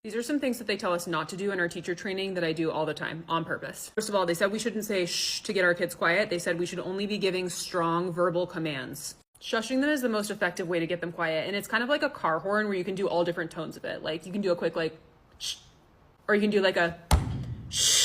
These are some things that they tell us not to do in our teacher training that I do all the time on purpose. First of all, they said we shouldn't say shh to get our kids quiet. They said we should only be giving strong verbal commands. Shushing them is the most effective way to get them quiet. And it's kind of like a car horn where you can do all different tones of it. Like you can do a quick like shh, or you can do like a shh.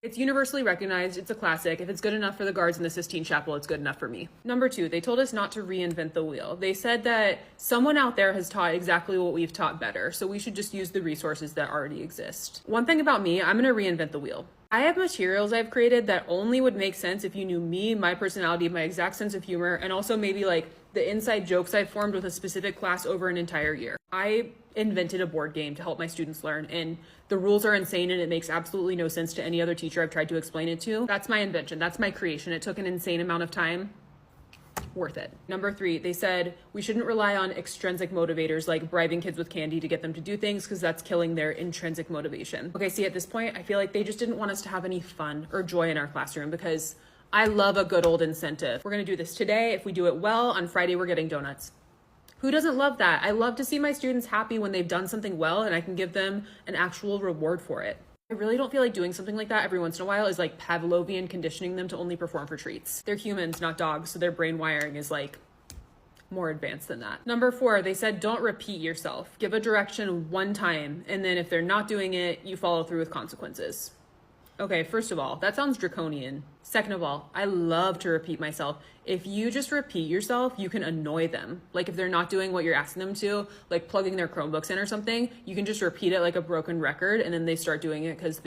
It's universally recognized. It's a classic. If it's good enough for the guards in the Sistine Chapel, it's good enough for me. Number 2, they told us not to reinvent the wheel. They said that someone out there has taught exactly what we've taught better, so we should just use the resources that already exist. One thing about me, I'm gonna reinvent the wheel. I have materials I've created that only would make sense if you knew me, my personality, my exact sense of humor, and also maybe like the inside jokes I've formed with a specific class over an entire year. I invented a board game to help my students learn, and the rules are insane and it makes absolutely no sense to any other teacher I've tried to explain it to. That's my invention. That's my creation. It took an insane amount of time. Worth it. Number 3, they said we shouldn't rely on extrinsic motivators like bribing kids with candy to get them to do things because that's killing their intrinsic motivation. Okay, see, at this point, I feel like they just didn't want us to have any fun or joy in our classroom because I love a good old incentive. We're gonna do this today. If we do it well, on Friday, we're getting donuts. Who doesn't love that? I love to see my students happy when they've done something well and I can give them an actual reward for it. I really don't feel like doing something like that every once in a while is like Pavlovian conditioning them to only perform for treats. They're humans, not dogs, so their brain wiring is like more advanced than that. Number 4, they said don't repeat yourself. Give a direction one time, and then if they're not doing it, you follow through with consequences. Okay, first of all, that sounds draconian. Second of all, I love to repeat myself. If you just repeat yourself, you can annoy them. Like if they're not doing what you're asking them to, like plugging their Chromebooks in or something, you can just repeat it like a broken record and then they start doing it because